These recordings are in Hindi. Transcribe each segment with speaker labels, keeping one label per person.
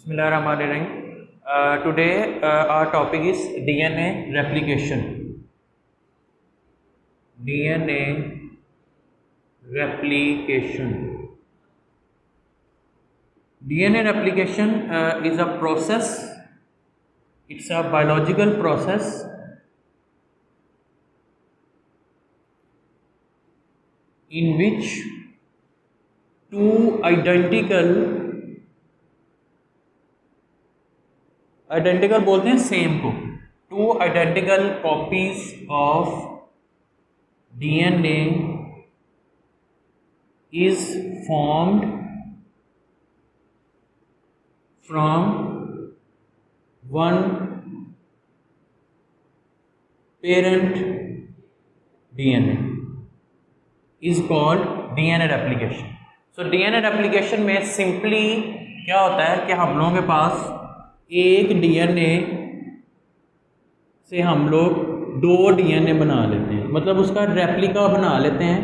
Speaker 1: Bismillahirrahmanirrahim. Today our topic is DNA replication. DNA replication. DNA replication is a process. It's a biological process in which two identical बोलते हैं सेम को, to identical copies of DNA is formed from one parent DNA is called DNA replication. So DNA replication में सिंपली क्या होता है कि हम लोगों के पास एक DNA से हम लोग दो DNA बना लेते हैं, मतलब उसका रेप्लिका बना लेते हैं,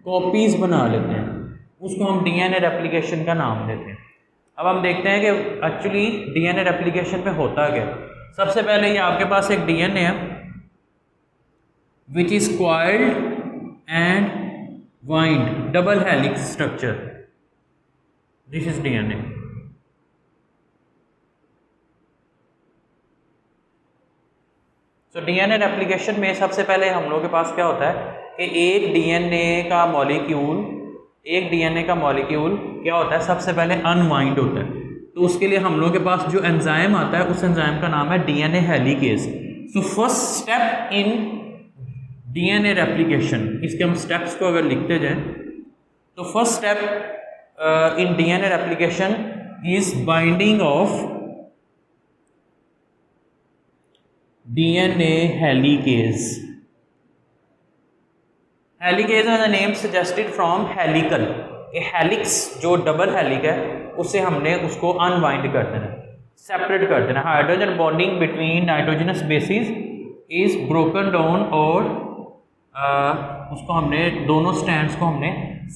Speaker 1: कॉपीज बना लेते हैं, उसको हम DNA रेप्लिकेशन का नाम देते हैं। अब हम देखते हैं कि एक्चुअली DNA रेप्लिकेशन पे होता क्या है। सबसे पहले ये आपके पास एक DNA है which is coiled and wind double helix structure, this is DNA। तो DNA रेप्लिकेशन में सबसे पहले हम लोग के पास क्या होता है कि एक DNA का मॉलिक्यूल क्या होता है, सबसे पहले अनवाइंड होता है। तो उसके लिए हम लोग के पास जो एंजाइम आता है उस एंजाइम का नाम है DNA helicase. So first step in DNA replication, इसके हम स्टेप्स को अगर लिखते जाएं तो first step in DNA replication is binding of DNA helicase. Helicase is the name suggested from helical. ये हेलिक्स जो डबल हेलिक है उसे हमने उसको अनवाइंड कर देना, सेपरेट कर देना। Hydrogen bonding between nitrogenous bases is broken down और उसको हमने दोनों स्टैंड्स को हमने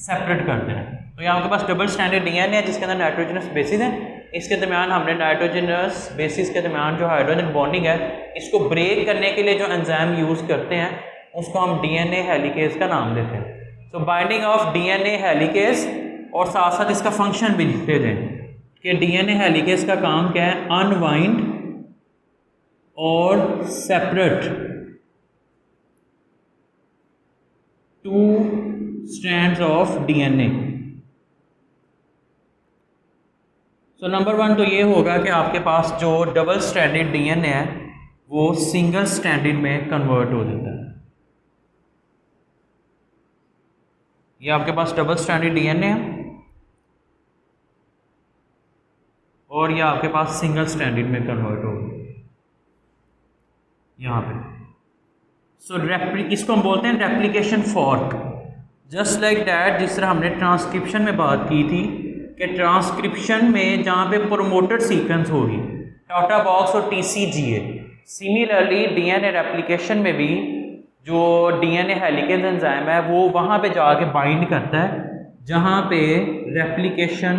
Speaker 1: सेपरेट कर देना। तो यहाँ आपके पास डबल स्टैंडर्ड DNA है जिसके अंदर नाइट्रोजनस बेसिस है, इसके दरमियान हमने नाइट्रोजनस बेसिस के दरमियान जो हाइड्रोजन बॉन्डिंग है इसको ब्रेक करने के लिए जो एंजाइम यूज़ करते हैं उसको हम DNA हेलिकेज का नाम देते हैं। सो बाइंडिंग ऑफ DNA हेलिकेज, और साथ साथ इसका फंक्शन भी लिखते थे कि DNA हेलिकेज का काम क्या है, अनवाइंड और separate two strands of DNA। तो नंबर वन तो ये होगा कि आपके पास जो डबल स्ट्रैंडेड DNA है वो सिंगल स्ट्रैंडेड में कन्वर्ट हो जाता है। ये आपके पास डबल स्ट्रैंडेड DNA है और ये आपके पास सिंगल स्ट्रैंडेड में कन्वर्ट होगा यहाँ पे। सो इसको हम बोलते हैं replication fork. Just like that, जिस तरह हमने ट्रांसक्रिप्शन में बात की थी कि ट्रांसक्रिप्शन में जहाँ पे प्रोमोटेड सीक्वेंस होगी टाटा बॉक्स और TCGA, सिमिलरली DNA रेप्लिकेशन में भी जो DNA हेलिकेज एंजाइम है वो वहाँ पे जाके बाइंड करता है जहाँ पे रेप्लिकेशन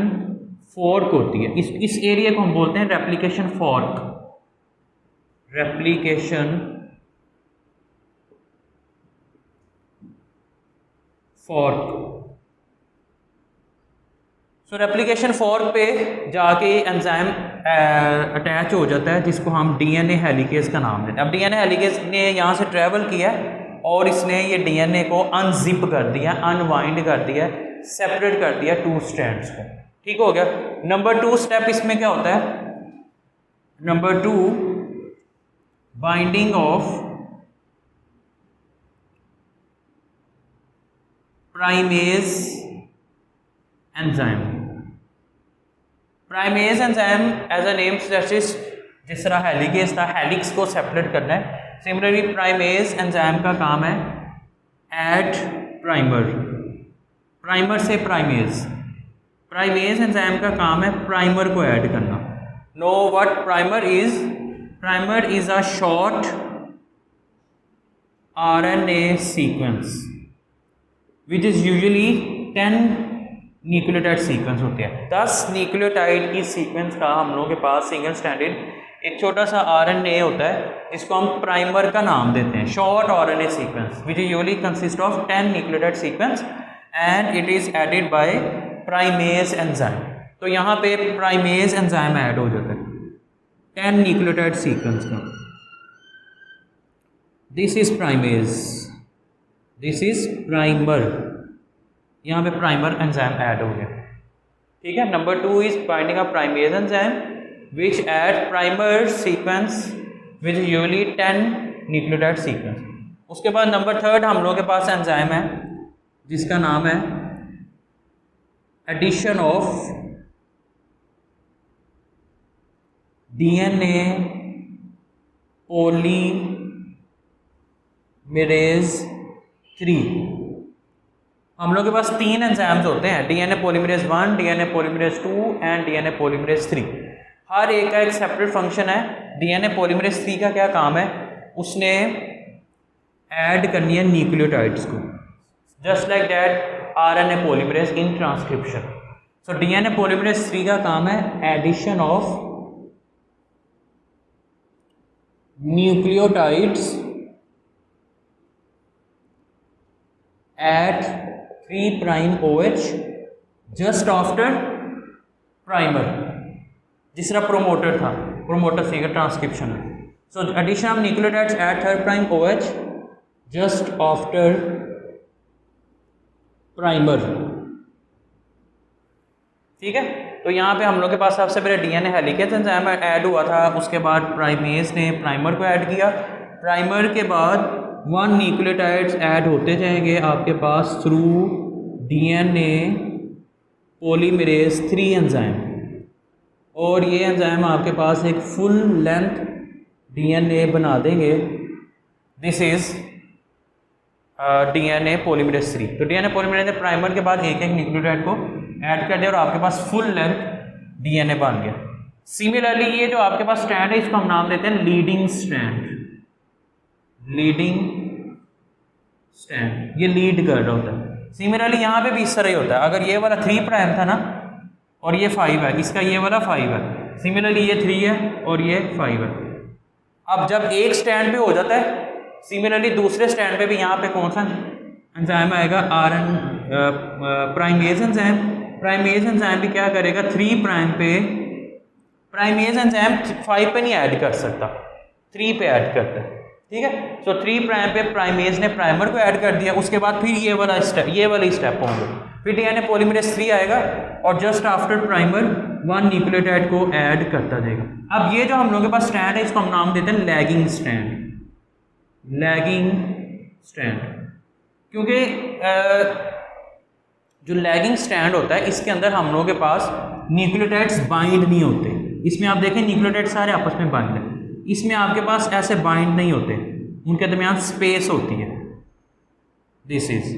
Speaker 1: फॉर्क होती है। इस एरिया को हम बोलते हैं रेप्लिकेशन फॉर्क। Replication fork. तो रेप्लिकेशन फॉर्क पे जाके एंजाइम अटैच हो जाता है जिसको हम DNA हेलिकेज का नाम देते हैं। अब DNA हेलिकेज ने यहाँ से ट्रैवल किया और इसने ये DNA को अनजिप कर दिया, अनवाइंड कर दिया, सेपरेट कर दिया टू स्ट्रैंड्स को। ठीक हो गया। नंबर टू स्टेप इसमें क्या होता है, number two binding of primase enzyme. Primase enzyme as a name suggest, जिस तरह हेलिकेज था हेलिक्स को सेपरेट करना है, सिमिलरली प्राइमेज एंजाइम का काम है ऐड प्राइमर, प्राइमर से प्राइमेज। प्राइमेज एंजाइम का काम है प्राइमर को ऐड करना। Know what primer is? Primer is a short RNA sequence which is usually 10 nucleotide sequence होते हैं। 10 न्यूक्लियोटाइड की सीक्वेंस का हम लोगों के पास सिंगल स्ट्रैंडेड एक छोटा सा RNA होता है जिसको हम प्राइमर का नाम देते हैं, short RNA sequence which usually consist of 10 nucleotide sequence and it is added by primase enzyme. तो यहाँ पे प्राइमेज एंजाइम ऐड हो जाता है 10 न्यूक्लियोटाइड सीक्वेंस का। This is primase, this is primer, यहाँ पे प्राइमर एंजाइम ऐड हो गया, ठीक है। Number 2 is binding of primase enzyme which add primer sequence which usually 10 nucleotide sequence. उसके बाद नंबर 3 हम लोगों के पास एंजाइम है जिसका नाम है एडिशन ऑफ DNA पॉलीमरेज 3। हम लोग के पास 3 एंजाइम्स होते हैं, DNA polymerase 1, DNA polymerase 2 and DNA polymerase 3। हर एक का एक सेपरेट फंक्शन है। DNA पॉलीमरेज 3 का क्या काम है, उसने ऐड करनी है न्यूक्लियोटाइड्स को, just like that RNA polymerase in transcription. So DNA polymerase 3 का काम है addition of nucleotides at 3' OH just after primer, जिस तरह प्रोमोटर था, प्रोमोटर से ट्रांसक्रिप्शन है। So addition of nucleotides at 3' OH just after primer, ठीक है। तो यहाँ पे हम लोग के पास सबसे पहले DNA हेलिकेज एंजाइम ऐड हुआ था, उसके बाद प्राइमेज ने प्राइमर को ऐड किया, प्राइमर के बाद 1 न्यूक्लियोटाइड्स ऐड होते जाएंगे आपके pass through DNA polymerase 3 enzyme, और ये एंजाइम आपके पास एक फुल लेंथ DNA बना देंगे। This is DNA polymerase 3। तो DNA पॉलीमरेज ने प्राइमर के बाद एक न्यूक्लियोटाइड को ऐड कर दिया और आपके पास फुल लेंथ DNA बन गया। सिमिलरली ये जो आपके पास स्ट्रैंड है इसको हम नाम देते हैं लीडिंग स्ट्रैंड, लीडिंग स्ट्रैंड, ये लीड कर रहा होता है। सिमिलरली यहाँ पे भी इस तरह ही होता है, अगर ये वाला 3' था ना और ये 5 है, इसका ये वाला 5 है, सिमिलरली ये 3 है और ये 5 है। अब जब एक स्टैंड पे हो जाता है, सिमिलरली दूसरे स्टैंड पे भी यहाँ पे कौन सा एंजाइम आएगा, प्राइमेज एंजाइम। प्राइमेज एंजाइम भी क्या करेगा, 3' पे, प्राइमेज एंजाइम 5 पे नहीं ऐड कर सकता, 3 पे ऐड करता है, ठीक है। सो 3' पे प्राइमेज ने प्राइमर को ऐड कर दिया, उसके बाद फिर ये वाला स्टेप होंगे, फिर DNA पॉलीमरेज 3 आएगा और जस्ट आफ्टर प्राइमर 1 न्यूक्लियोटाइड को ऐड करता जाएगा। अब ये जो हम लोगों के पास स्ट्रैंड है इसको हम नाम देते हैं लैगिंग स्ट्रैंड, लैगिंग स्ट्रैंड, क्योंकि जो लैगिंग स्ट्रैंड होता है इसके अंदर हम लोगों के पास न्यूक्लियोटाइड्स बाइंड नहीं होते। इसमें आप देखें न्यूक्लियोटाइड सारे आपस में बाइंड है, इसमें आपके पास ऐसे बाइंड नहीं होते, उनके दरमियान स्पेस होती है, दिस इज,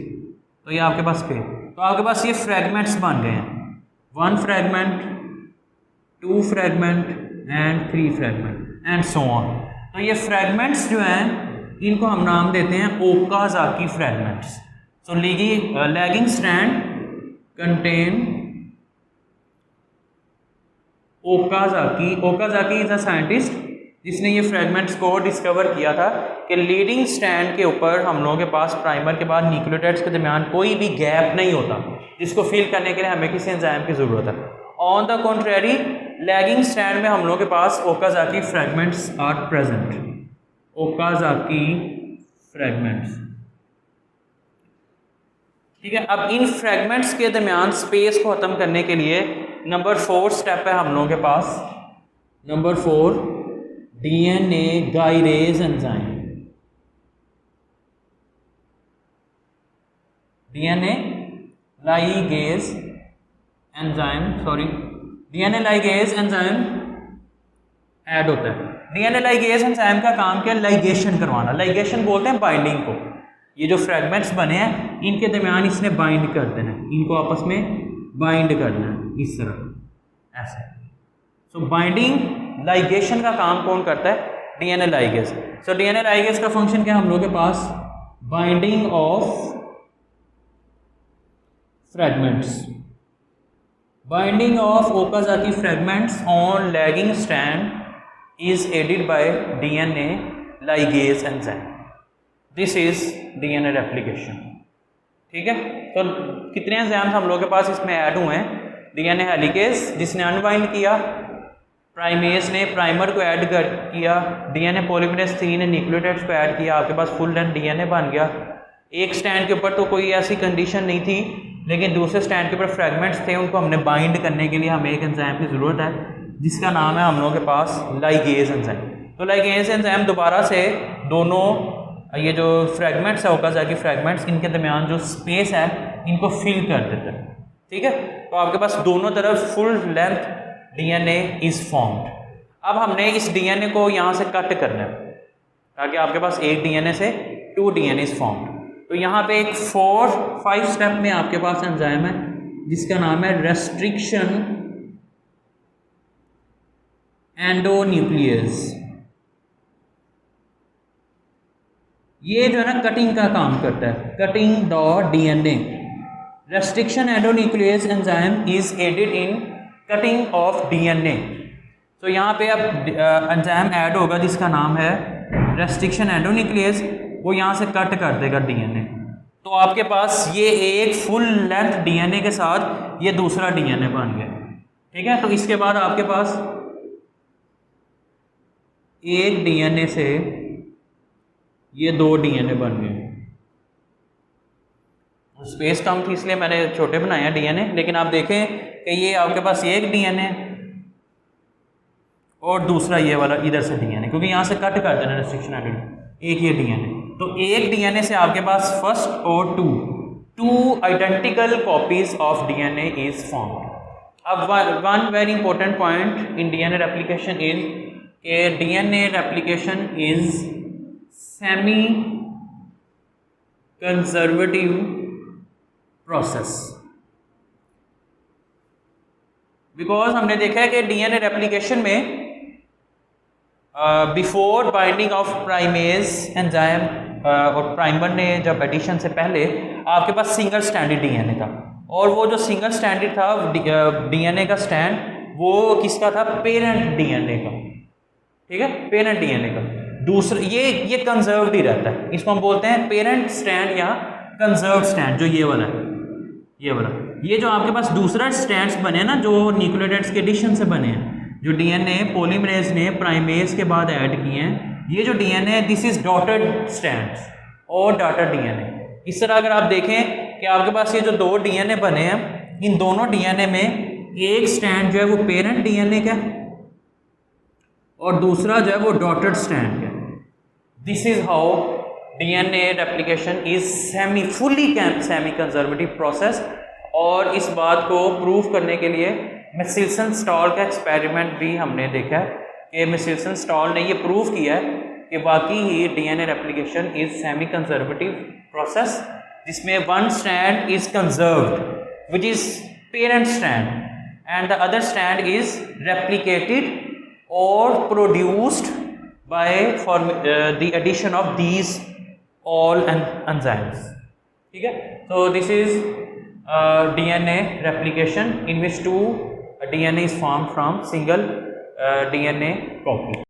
Speaker 1: तो ये आपके पास स्पेस, तो आपके पास ये फ्रैगमेंट्स बन गए हैं, 1 fragment, 2 fragment and 3 fragment and so on. तो ये फ्रैगमेंट्स जो हैं इनको हम नाम देते हैं Okazaki fragments. So lagging strand contain Okazaki. Okazaki is a scientist जिसने ये फ्रैगमेंट्स को डिस्कवर किया था कि लीडिंग स्ट्रैंड के ऊपर हम लोगों के पास प्राइमर के बाद न्यूक्लियोटाइड्स के दरमियान कोई भी गैप नहीं होता, जिसको फिल करने के लिए हमें किसी एंजाइम की ज़रूरत है। On the contrary lagging strand में हम लोगों के पास Okazaki fragments are present, Okazaki fragments, ठीक है। अब इन फ्रैगमेंट्स के दरमियान स्पेस को ख़त्म करने के लिए नंबर 4 स्टेप है हम लोगों के पास, number 4 DNA gyrase enzyme, DNA ligase enzyme, DNA ligase enzyme add होता है। DNA लाइगेज एंजाइम का काम क्या है, लाइगेशन करवाना, लाइगेशन बोलते हैं बाइंडिंग को। ये जो फ्रैगमेंट्स बने हैं इनके दरमियान इसने बाइंड कर देना है, इनको आपस में बाइंड करना है इस तरह ऐसे। सो बाइंडिंग लाइगेशन का काम कौन करता है, DNA ligase. So DNA ligase का फंक्शन क्या है हम लोगों के पास, binding of fragments, binding of Okazaki fragments on lagging strand is added by DNA ligase enzyme. This is DNA replication. ठीक है, तो कितने एंजाइम्स हम लोगों के पास इसमें ऐड हुए हैं? डीएनए हेलिकेज जिसने अनवाइंड किया, प्राइमेज ने प्राइमर को ऐड किया, डीएनए पॉलीमरेज 3 ने न्यूक्लियोटाइड्स को ऐड किया, आपके पास फुल लेंथ डीएनए बन गया। एक स्टैंड के ऊपर तो कोई ऐसी कंडीशन नहीं थी, लेकिन दूसरे स्टैंड के ऊपर फ्रेगमेंट्स थे, उनको हमने बाइंड करने के लिए हमें एक एंजाइम की ज़रूरत है जिसका नाम है हम लोगों के पास लाइगेज एंजाइम। तो लाइगेज एंजाइम दोबारा से दोनों ये जो फ्रेगमेंट्स है ओकाजाकी फ्रेगमेंट्स, इनके दरमियान जो स्पेस है इनको फिल कर देता है। ठीक है, तो आपके पास दोनों तरफ full length DNA is formed. अब हमने इस डीएनए को यहाँ से कट करना है ताकि आपके पास एक डीएनए से 2 डीएनए इज फॉर्म्ड। तो यहाँ पे एक 4-5 स्टेप में आपके पास एंजाइम है जिसका नाम है रेस्ट्रिक्शन एंडोन्यूक्लियस। ये जो है ना कटिंग का काम करता है, cutting the DNA. Restriction endonuclease enzyme is added in cutting of DNA. तो यहाँ पे अब एंजाइम ऐड होगा जिसका नाम है रेस्ट्रिक्शन एंडोन्यूक्लियस, वो यहाँ से कट कर देगा डीएनए। तो आपके पास ये एक फुल लेंथ डीएनए के साथ ये दूसरा डीएनए बन गया। ठीक है, तो इसके बाद आपके पास एक डीएनए से ये 2 डीएनए बन गए। स्पेस कम थी इसलिए मैंने छोटे बनाए हैं डीएनए, लेकिन आप देखें कि ये आपके पास एक डीएनए और दूसरा ये वाला इधर से डीएनए, क्योंकि यहाँ से कट कर देना रेस्ट्रिक्शन एंडोन्यूक्लियस। एक ये डीएनए, तो एक डीएनए से आपके पास फर्स्ट और two identical copies of DNA is formed. अब one very important point in DNA replication is कि DNA replication is semi conservative process. Because हमने देखा है कि डीएनए रेप्लिकेशन में before binding of primase enzyme और प्राइमर ने जब एडिशन से पहले आपके पास सिंगल स्टैंडर्ड डीएनए था, और वो जो सिंगल स्टैंडर्ड था डीएनए का स्टैंड वो किसका था? पेरेंट डीएनए का। ठीक है, पेरेंट डीएनए का। दूसरा ये कंजर्व्ड ही रहता है, इसको हम बोलते हैं पेरेंट स्टैंड या कंजर्व्ड स्टैंड। जो ये वाला है, ये वाला, ये जो आपके पास दूसरा स्टैंड्स बने ना जो न्यूक्लियोटाइड्स के एडिशन से बने हैं, जो डीएनए पॉलीमरेज ने प्राइमेज के बाद ऐड किए हैं, ये जो DNA this is dotted stands और डॉटेड डीएनए। इस तरह अगर आप देखें कि आपके पास ये जो 2 डीएनए बने हैं, इन दोनों डीएनए में एक स्टैंड जो है वो पेरेंट डीएनए का और दूसरा जो है वो डॉटेड स्टैंड का। This is how DNA replication is semi conservative process. और इस बात को प्रूव करने के लिए मिचेल्सन स्टॉल का एक्सपेरिमेंट भी हमने देखा है कि मिचेल्सन स्टॉल ने ये प्रूव किया है कि बाकी ही DNA replication is semi conservative process, जिसमें one strand is conserved which is parent strand and the other strand is replicated और produced by the addition of these all enzymes. ठीक है, so this is DNA replication in which 2 DNA is formed from single DNA copy.